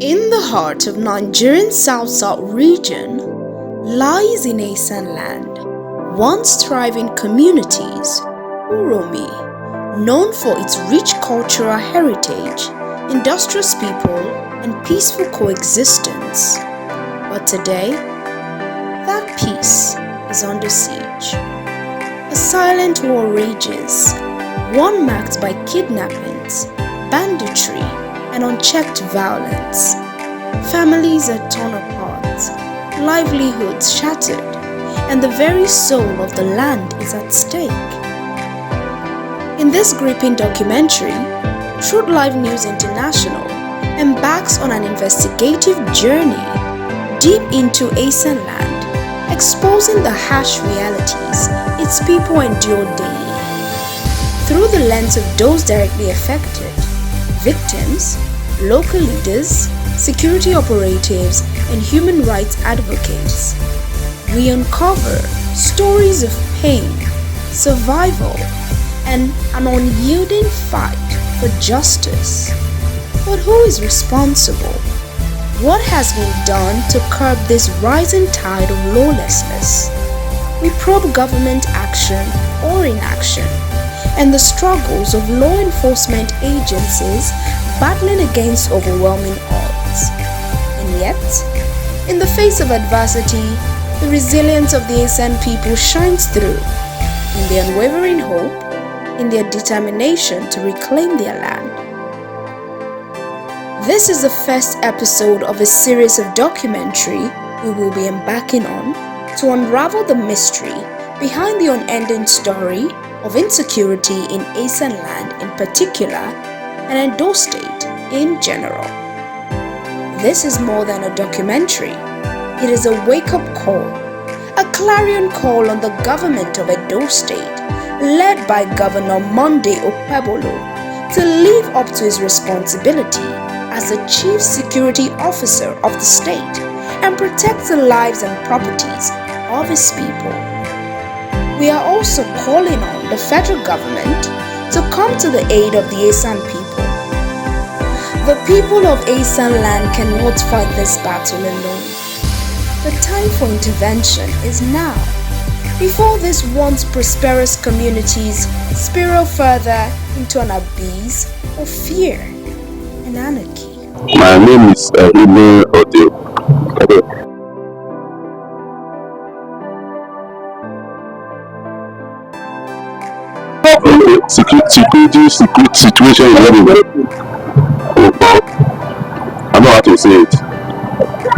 In the heart of Nigerian South-South region lies in Esanland, once thriving communities, Uromi, known for its rich cultural heritage, industrious people, and peaceful coexistence. But today, that peace is under siege. A silent war rages, one marked by kidnappings, banditry, and unchecked violence. Families are torn apart, livelihoods shattered, and the very soul of the land is at stake. In this gripping documentary, Truth Live News International embarks on an investigative journey deep into Esanland, exposing the harsh realities its people endure daily. Through the lens of those directly affected, victims, local leaders, security operatives, and human rights advocates, we uncover stories of pain, survival, and an unyielding fight for justice. But who is responsible? What has been done to curb this rising tide of lawlessness? We probe government action or inaction, and the struggles of law enforcement agencies battling against overwhelming odds. And yet, in the face of adversity, the resilience of the Esan people shines through in their unwavering hope, in their determination to reclaim their land. This is the first episode of a series of documentary we will be embarking on to unravel the mystery behind the unending story of insecurity in Esanland in particular, and Edo State in general. This is more than a documentary. It is a wake-up call, a clarion call on the government of Edo State, led by Governor Monday Okpebholo, to live up to his responsibility as the Chief Security Officer of the state and protect the lives and properties of his people. We are also calling on the federal government to come to the aid of the Esan people. The people of Esanland cannot fight this battle alone. The time for intervention is now, before these once prosperous communities spiral further into an abyss of fear and anarchy. My name is Ibe Ode. Security situation is very I don't know how to say it.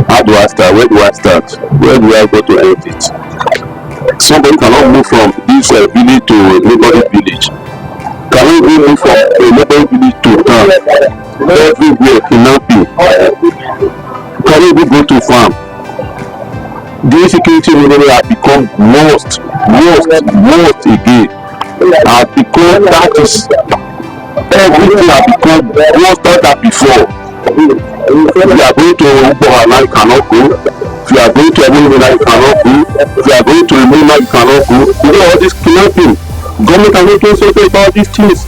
How do I start? Where do I start? Where do I go to end it? Somebody cannot move from this village to a neighboring village. Cannot even move from a neighboring village to town. Everywhere kidnapping. Cannot even go to farm. The insecurity has become worst again. Has become that is everything has become worse than before. If you are going to Okpebholo, you cannot go. If you are going to Esanland, you cannot go. If you are going to Esanland, you cannot go. You know all this kidnapping. Government are not doing something about these things.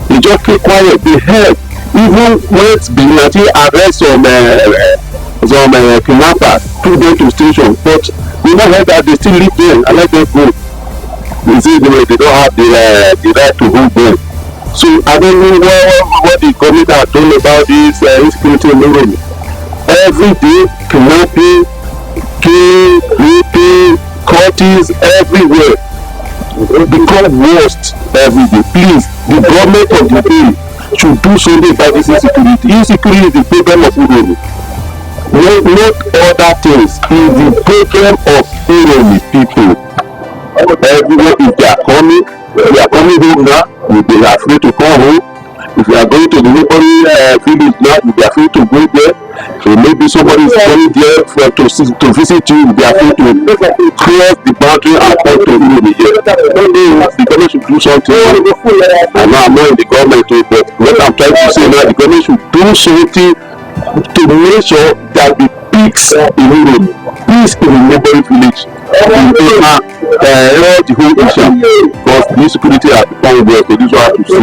They just keep quiet. They help. Even when vigilante arrest some kidnappers, put them to station, but we don't heard that they still live there and let them go. They say they don't have the right to hold them. So I don't know what the government are doing about this insecurity in Uromi. Every day, kidnapping, killing, raping, cultists everywhere. It becomes worst every day. Please, the government of the day should do something about this insecurity. Insecurity is the problem of Uromi. Not other things. It is the problem of Uromi people. Everywhere, if they are coming home now, if they are afraid to come home. If you are going to the neighboring village now, if they are afraid to go there. So maybe somebody is coming there to visit you, if they are afraid to cross the boundary and come to Uromi here. The government should do something. I know I'm not in the government, but what I'm trying to say now, the government should do something to make sure that the peace in Uromi, peace in the neighboring village, the whole issue, because the insecurity has become worse. So this is what I have to say.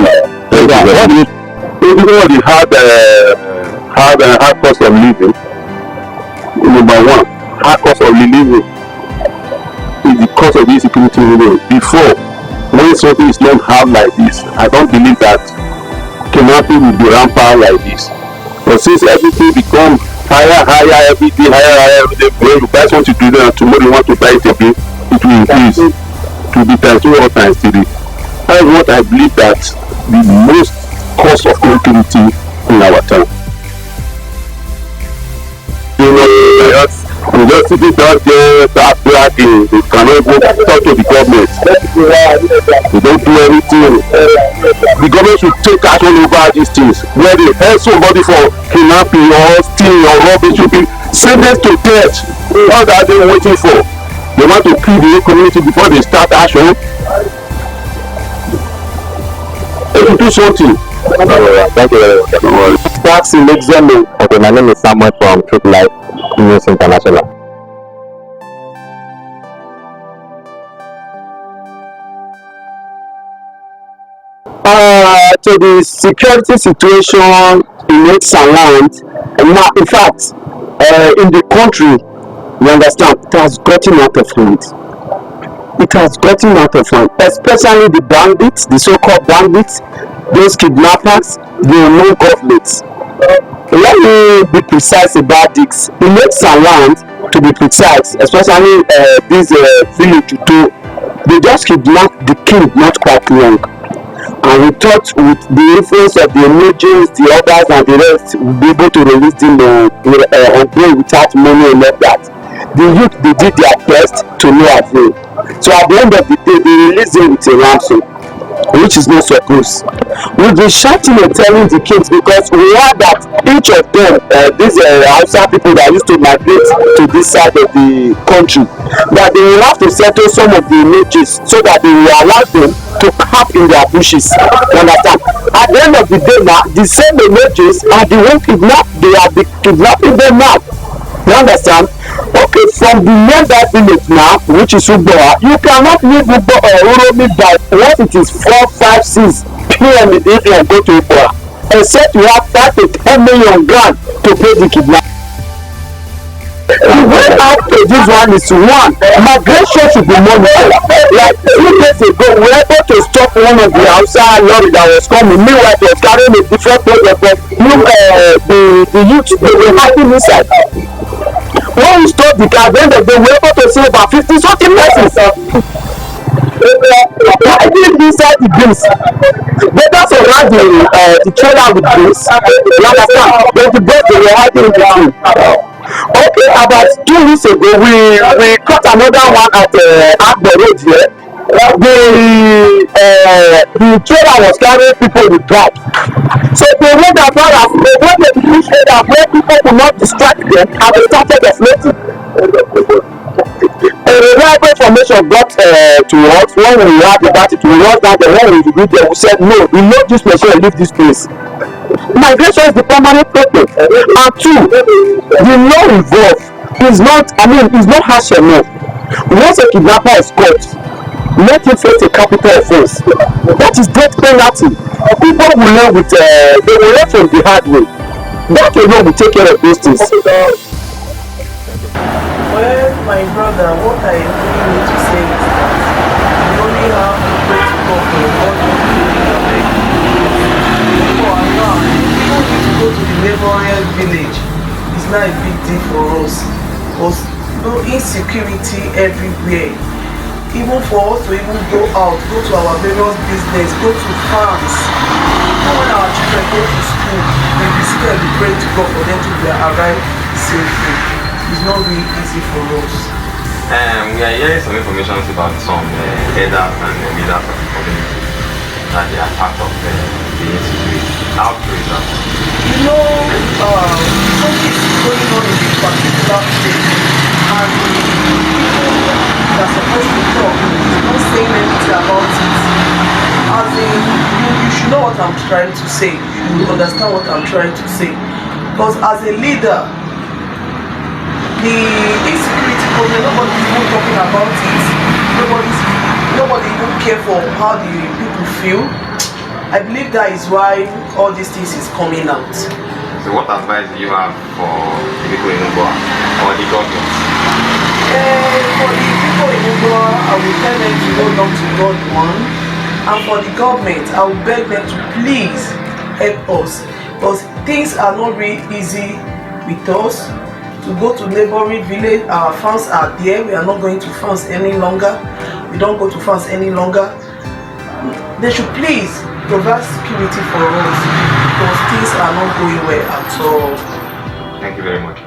Everybody had have a high cost of living. Number one, high cost of living is the cause of the insecurity in the before. When something is not hard like this, I don't believe that kidnapping will be rampant like this. But since everything becomes higher every day, every day, when you buy something today and tomorrow you want to buy it again, it will increase to be times 2 or times 3. That is what I believe that the most cause of insecurity in our town. We just sitting down there, start bragging. We cannot go talk to the government. We don't do anything. The government should take action over these things. Where they help somebody for kidnapping or stealing or robbing, should be sentenced to death. What are they waiting for? They want to kill the whole community before they start action. They should do something. Thank you very much. That's Alexander. Okay, my name is Samuel from Truth Life News International. To the security situation in Esanland, now in fact, in the country, you understand, it has gotten out of hand. It has gotten out of hand, especially the bandits, the so-called bandits, those kidnappers, the unknown governments. Let me be precise about this. In Esanland, to be precise, especially this village, they just kidnapped the king not quite long. And we thought with the influence of the emojis, the others and the rest, we'll be able to release them on bail without money and all that. The youth, they did their best to no avail. So at the end of the day, they released them with a ransom, which is not supposed. We've been shouting and telling the kids because we heard that each of them, these outside people that used to migrate to this side of the country, that they will have to settle some of the images so that they will allow them to camp in their bushes. You understand? At the end of the day now, the same images are the one kidnapped, they are kidnapping them now. You understand? Okay, from the nearby village now, which is Okpebholo, you cannot leave Uromi by once it is 4, 5, 6 p.m. in the evening and go to Okpebholo, except you have 5 to 10 million grand to pay the kidnap. The way out to this one is one, migration should be monitored. Like 2 days ago, we were able to stop one of the outside lorry that was coming. Meanwhile, it was carrying a different project, but the youth, they were hiding inside. When we stopped the car, then they were able to see about 50 something persons hiding inside the base. They just surround the trailer with base. You understand? But the base, they were hiding in between. Okay, about 2 weeks ago, we caught another one at Okpebholo here. The trailer was carrying people with drugs. So they went as far as they wanted to push it up where people could not distract them, and they started deflating. A reliable information got to us when we heard about it. We wrote down the one we read there. We said, no, we know this person leave this place. Migration is the permanent problem. And 2, the law involved is not, is not harsh enough. Once a kidnapper is caught, let him face a capital offense. That is death penalty. People will learn they will learn from the hard way. That alone will take care of those things. Well, my brother, what I really need to say is that you only have to pray to God for what you're doing your leg. People are now, even if you go to the neighboring village, it's not a big deal for us. Because no insecurity everywhere. Even for us to even go out, go to our various business, go to farms. Even when our children go to school, they be scared to pray to God for them to arrive safely. It's not really easy for us. We are hearing some information about some elders and leaders of the community that they are part of the insecurity. How true is that? You know, something is going on in this particular place, and people that are supposed to talk is not saying anything about it. As in, you should know what I'm trying to say. You understand what I'm trying to say. Because as a leader, the insecurity problem, nobody's even talking about it. Nobody even care for how the people feel. I believe that is why all these things is coming out. So what advice do you have for the people in Ugbo or the government? For the people in Ugbo, I will tell them to hold on to God one. And for the government, I will beg them to please help us. Because things are not really easy with us. To go to neighboring village, our farms are there. We are not going to farms any longer. We don't go to farms any longer. They should please provide security for us because things are not going well at all. Thank you very much.